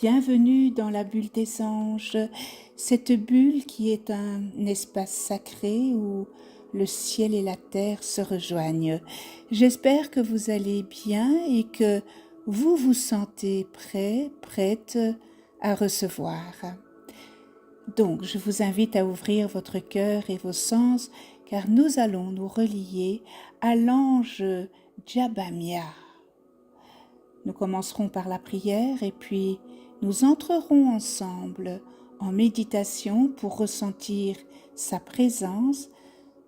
Bienvenue dans la bulle des anges, cette bulle qui est un espace sacré où le ciel et la terre se rejoignent. J'espère que vous allez bien et que vous vous sentez prêt, prête à recevoir. Donc, je vous invite à ouvrir votre cœur et vos sens car nous allons nous relier à l'ange Djabamia. Nous commencerons par la prière et puis nous entrerons ensemble en méditation pour ressentir sa présence,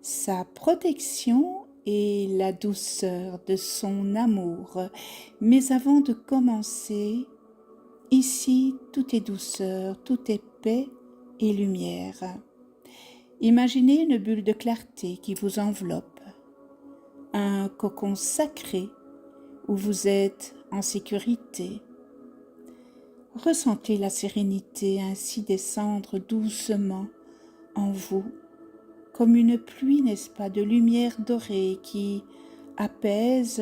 sa protection et la douceur de son amour. Mais avant de commencer, ici tout est douceur, tout est paix et lumière. Imaginez une bulle de clarté qui vous enveloppe, un cocon sacré où vous êtes en sécurité. Ressentez la sérénité ainsi descendre doucement en vous, comme une pluie, n'est-ce pas, de lumière dorée qui apaise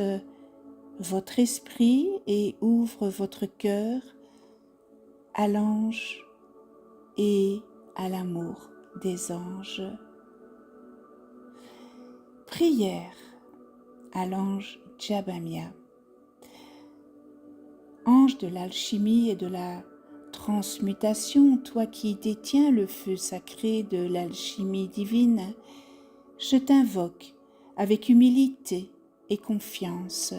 votre esprit et ouvre votre cœur à l'ange et à l'amour des anges. Prière à l'ange Djabamia. Ange de l'alchimie et de la transmutation, toi qui détiens le feu sacré de l'alchimie divine, je t'invoque avec humilité et confiance.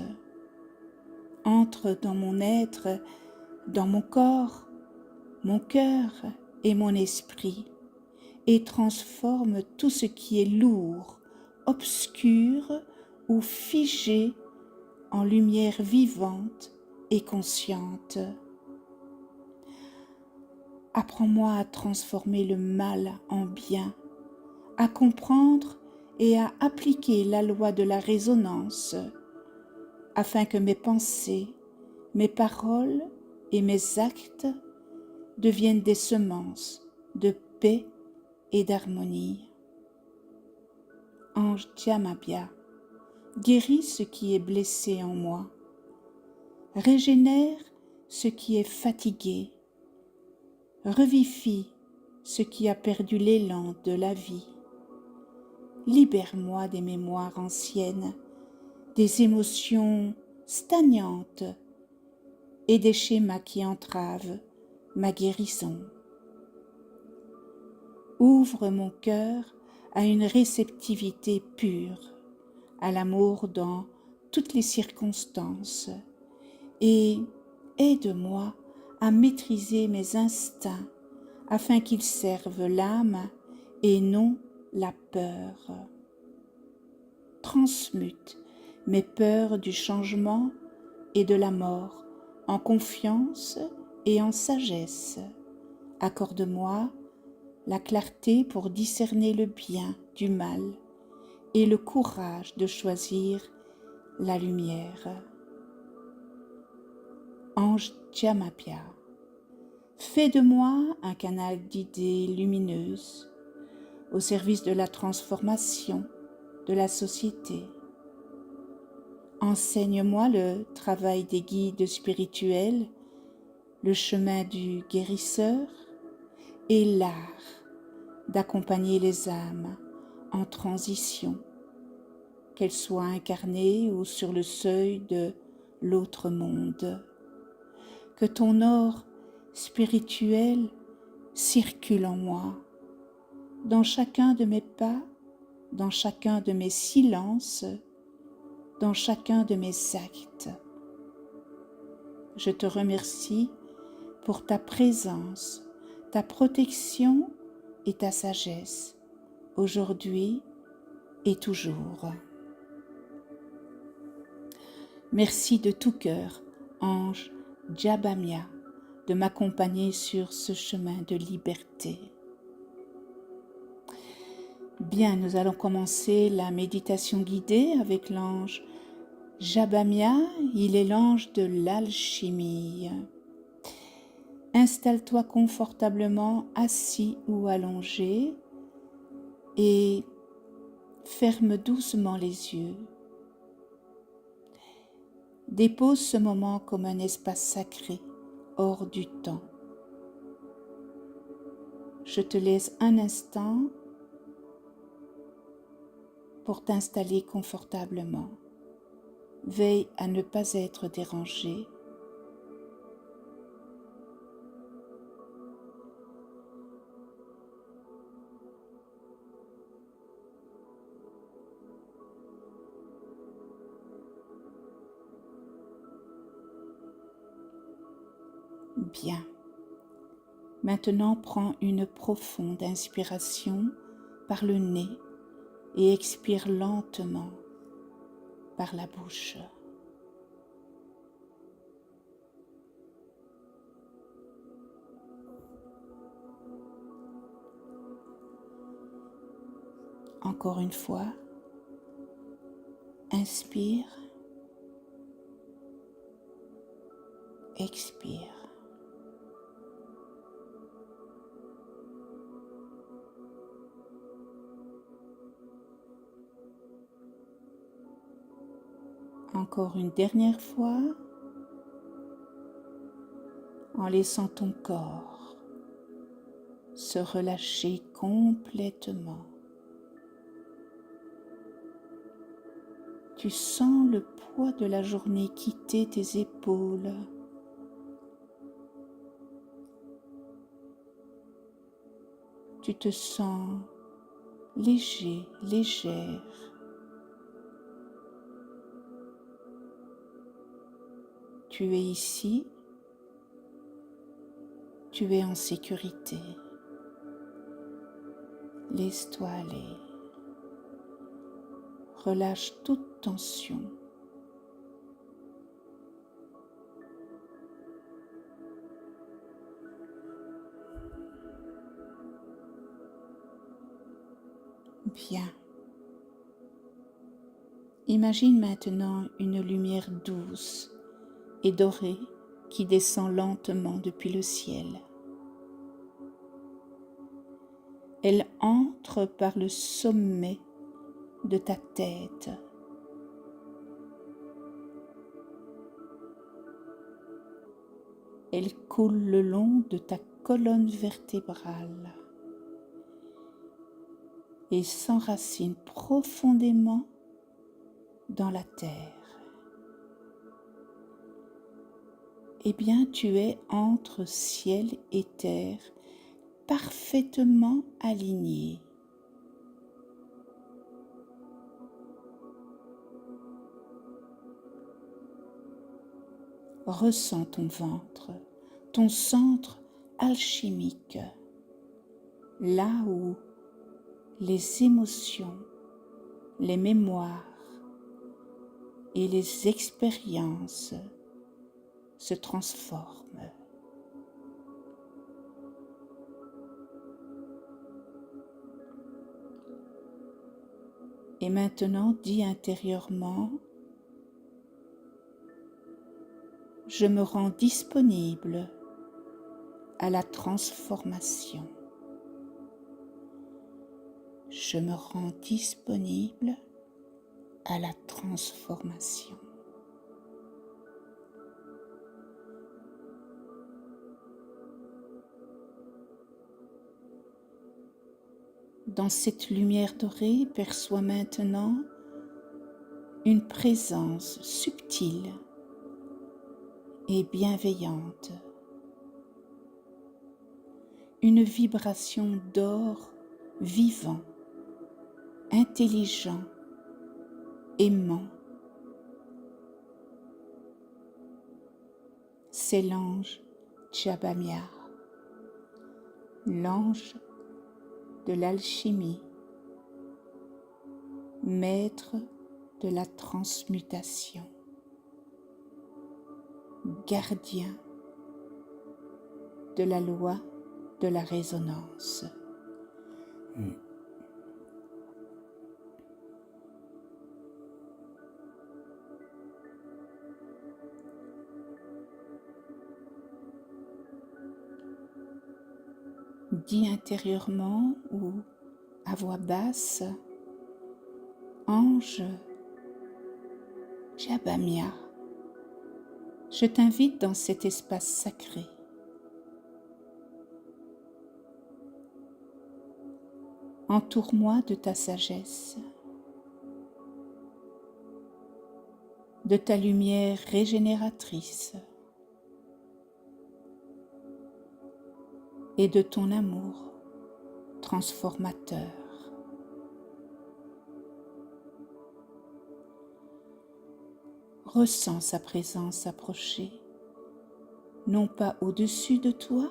Entre dans mon être, dans mon corps, mon cœur et mon esprit, et transforme tout ce qui est lourd, obscur ou figé en lumière vivante et consciente. Apprends-moi à transformer le mal en bien, à comprendre et à appliquer la loi de la résonance, afin que mes pensées, mes paroles et mes actes deviennent des semences de paix et d'harmonie. Ange Djamabia, guéris ce qui est blessé en moi, régénère ce qui est fatigué, revifie ce qui a perdu l'élan de la vie. Libère-moi des mémoires anciennes, des émotions stagnantes et des schémas qui entravent ma guérison. Ouvre mon cœur à une réceptivité pure, à l'amour dans toutes les circonstances et aide-moi à maîtriser mes instincts afin qu'ils servent l'âme et non la peur. Transmute mes peurs du changement et de la mort en confiance et en sagesse. Accorde-moi la clarté pour discerner le bien du mal et le courage de choisir la lumière. Ange Djamabia, fais de moi un canal d'idées lumineuses au service de la transformation de la société. Enseigne-moi le travail des guides spirituels, le chemin du guérisseur et l'art d'accompagner les âmes en transition, qu'elles soient incarnées ou sur le seuil de l'autre monde. Que ton or spirituel circule en moi, dans chacun de mes pas, dans chacun de mes silences, dans chacun de mes actes. Je te remercie pour ta présence, ta protection et ta sagesse, aujourd'hui et toujours. Merci de tout cœur, ange Djabamia, de m'accompagner sur ce chemin de liberté. Bien, nous allons commencer la méditation guidée avec l'ange Djabamia. Il est l'ange de l'alchimie. Installe-toi confortablement assis ou allongé et ferme doucement les yeux. Dépose ce moment comme un espace sacré hors du temps. Je te laisse un instant pour t'installer confortablement. Veille à ne pas être dérangé. Bien. Maintenant, prends une profonde inspiration par le nez et expire lentement par la bouche. Encore une fois, inspire, expire. Encore une dernière fois, en laissant ton corps se relâcher complètement. Tu sens le poids de la journée quitter tes épaules. Tu te sens léger, légère. Tu es ici, tu es en sécurité. Laisse-toi aller. Relâche toute tension. Bien. Imagine maintenant une lumière douce et dorée qui descend lentement depuis le ciel. Elle entre par le sommet de ta tête. Elle coule le long de ta colonne vertébrale et s'enracine profondément dans la terre. Eh bien, tu es entre ciel et terre, parfaitement aligné. Ressens ton ventre, ton centre alchimique, là où les émotions, les mémoires et les expériences se transforment. Et maintenant, dis intérieurement, je me rends disponible à la transformation. Je me rends disponible à la transformation. Dans cette lumière dorée, perçois maintenant une présence subtile et bienveillante, une vibration d'or vivant, intelligent, aimant. C'est l'ange Jabamia, l'ange de l'alchimie, maître de la transmutation, gardien de la loi de la résonance. Dis intérieurement ou à voix basse, ange Jabamia, Je t'invite dans cet espace sacré. Entoure-moi de ta sagesse, de ta lumière régénératrice et de ton amour transformateur. Ressens sa présence approcher, non pas au-dessus de toi,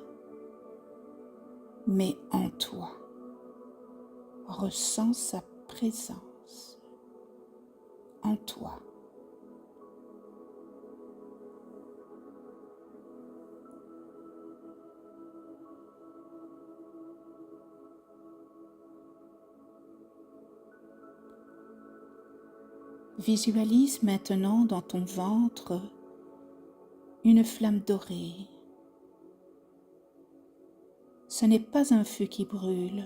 mais en toi. Ressens sa présence en toi. Visualise maintenant dans ton ventre une flamme dorée. Ce n'est pas un feu qui brûle,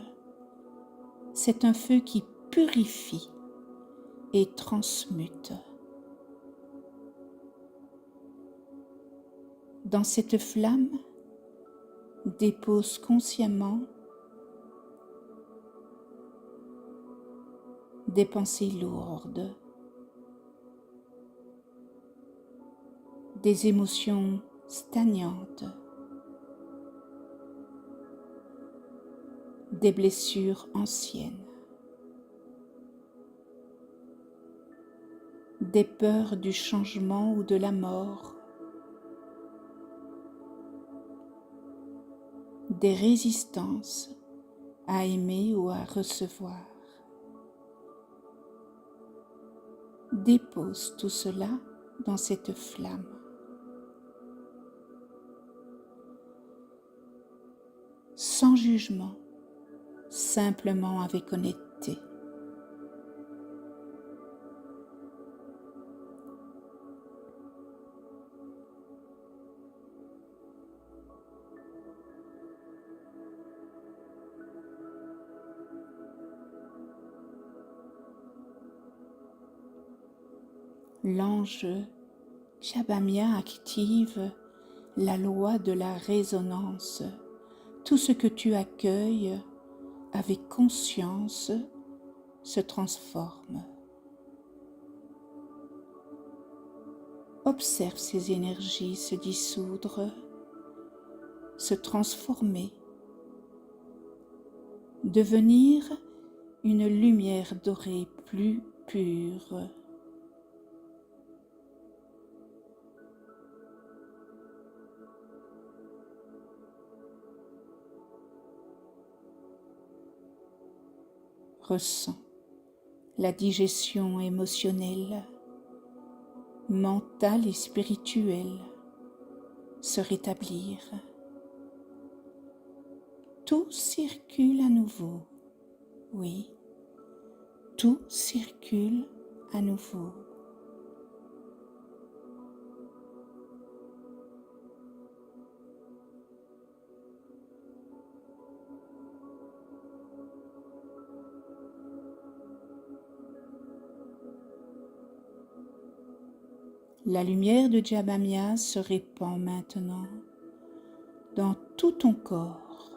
c'est un feu qui purifie et transmute. Dans cette flamme, dépose consciemment des pensées lourdes, des émotions stagnantes, des blessures anciennes, des peurs du changement ou de la mort, des résistances à aimer ou à recevoir. Dépose tout cela dans cette flamme. Sans jugement, simplement avec honnêteté. L'ange Tchabamia active la loi de la résonance. Tout ce que tu accueilles avec conscience se transforme. Observe ces énergies se dissoudre, se transformer, devenir une lumière dorée plus pure. Ressens la digestion émotionnelle, mentale et spirituelle se rétablir. Tout circule à nouveau. Oui, tout circule à nouveau. La lumière de Tchabamia se répand maintenant dans tout ton corps.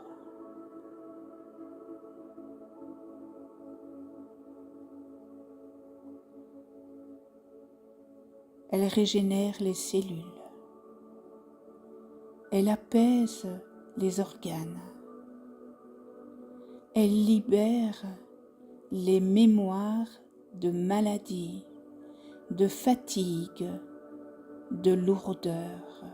Elle régénère les cellules. Elle apaise les organes. Elle libère les mémoires de maladie, de fatigue, de lourdeur.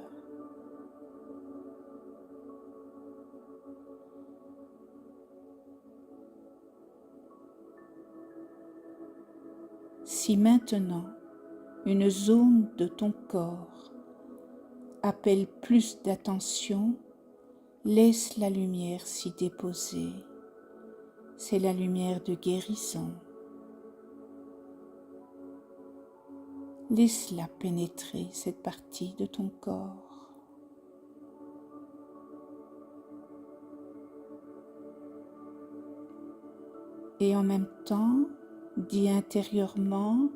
Si maintenant une zone de ton corps appelle plus d'attention, laisse la lumière s'y déposer. C'est la lumière de guérison. Laisse-la pénétrer cette partie de ton corps. Et en même temps, dis intérieurement,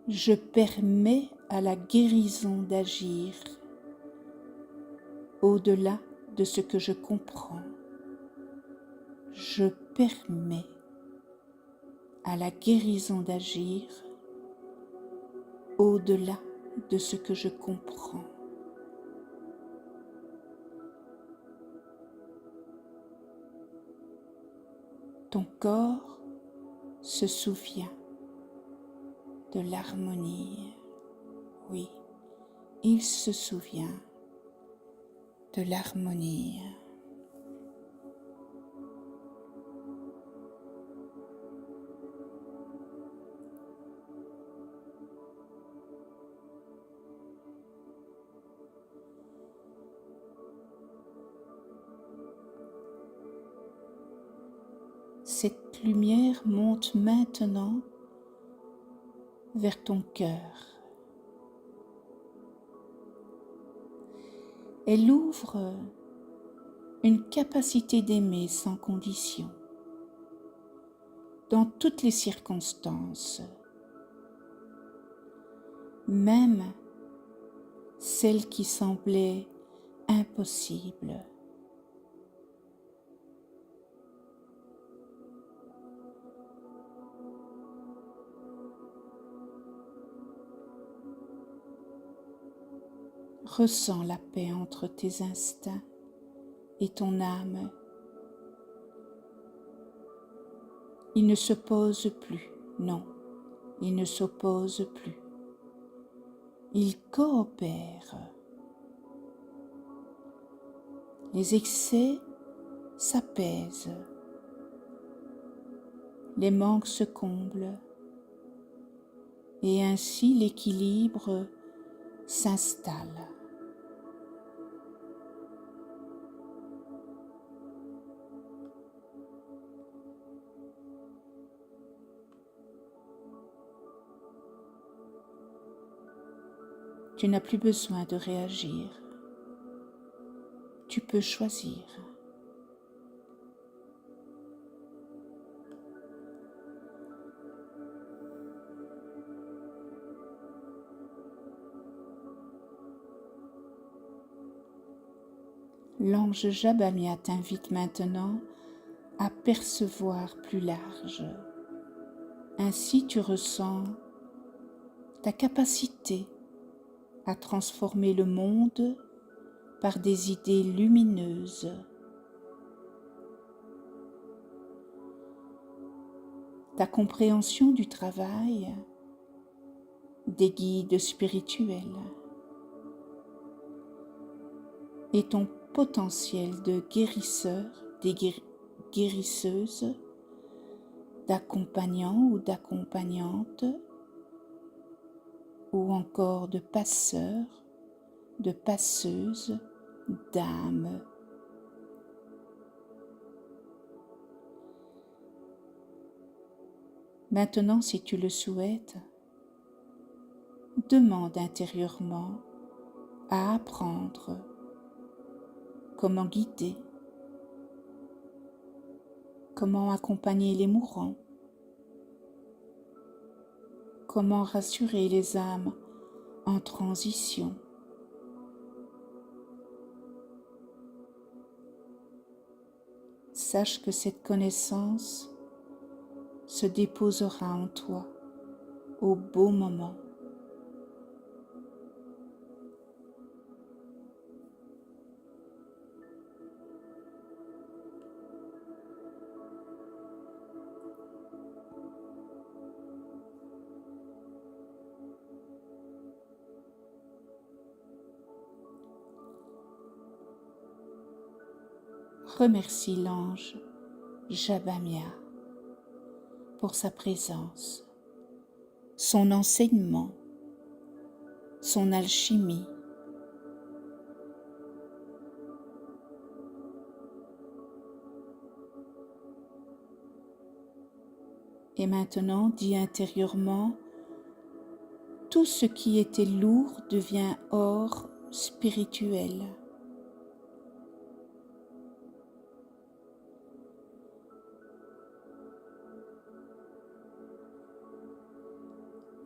je permets à la guérison d'agir au-delà de ce que je comprends. Je permets à la guérison d'agir au-delà de ce que je comprends. Ton corps se souvient de l'harmonie. Oui, il se souvient de l'harmonie. Cette lumière monte maintenant vers ton cœur. Elle ouvre une capacité d'aimer sans condition, dans toutes les circonstances, même celles qui semblaient impossibles. Ressens la paix entre tes instincts et ton âme. Il ne s'oppose plus, non, il ne s'oppose plus. Il coopère. Les excès s'apaisent. Les manques se comblent. Et ainsi l'équilibre s'installe. Tu n'as plus besoin de réagir. Tu peux choisir. L'ange Jabamia t'invite maintenant à percevoir plus large. Ainsi tu ressens ta capacité à transformer le monde par des idées lumineuses. Ta compréhension du travail des guides spirituels et ton potentiel de guérisseur, guérisseuse, d'accompagnant ou d'accompagnante, ou encore de passeur, de passeuse, d'âme. Maintenant, si tu le souhaites, demande intérieurement à apprendre comment guider, comment accompagner les mourants, comment rassurer les âmes en transition. Sache que cette connaissance se déposera en toi au beau moment. Remercie l'ange Jabamia pour sa présence, son enseignement, son alchimie. Et maintenant, dis intérieurement, tout ce qui était lourd devient or spirituel.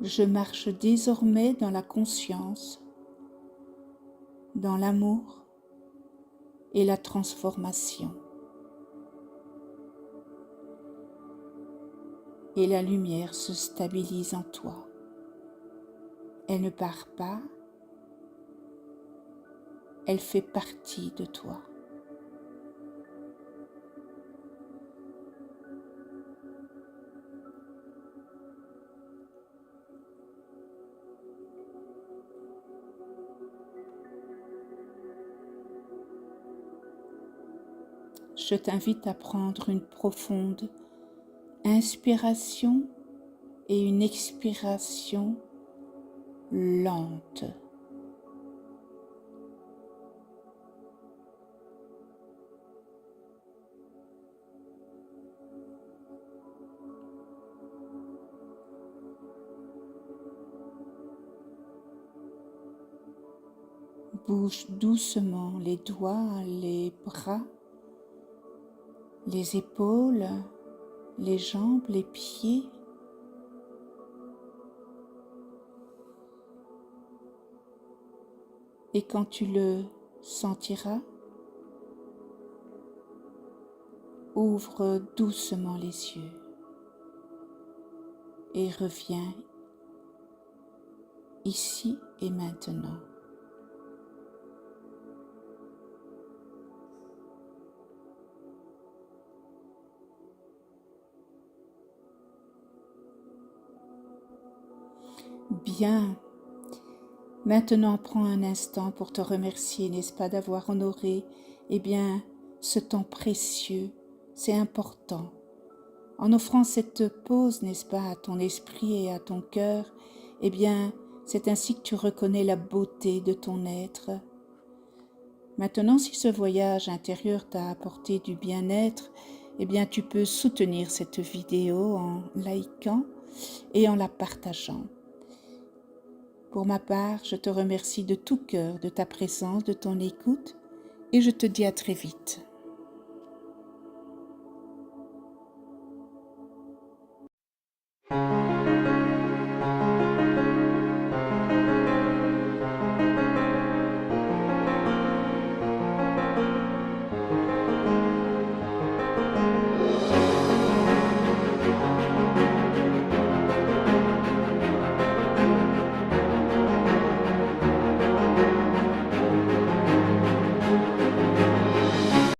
Je marche désormais dans la conscience, dans l'amour et la transformation. Et la lumière se stabilise en toi. Elle ne part pas, elle fait partie de toi. Je t'invite à prendre une profonde inspiration et une expiration lente. Bouge doucement les doigts, les bras, les épaules, les jambes, les pieds. Et quand tu le sentiras, ouvre doucement les yeux et reviens ici et maintenant. Bien. Maintenant, prends un instant pour te remercier, n'est-ce pas, d'avoir honoré, ce temps précieux. C'est important. En offrant cette pause, n'est-ce pas, à ton esprit et à ton cœur, c'est ainsi que tu reconnais la beauté de ton être. Maintenant, si ce voyage intérieur t'a apporté du bien-être, tu peux soutenir cette vidéo en likant et en la partageant. Pour ma part, je te remercie de tout cœur de ta présence, de ton écoute, et je te dis à très vite.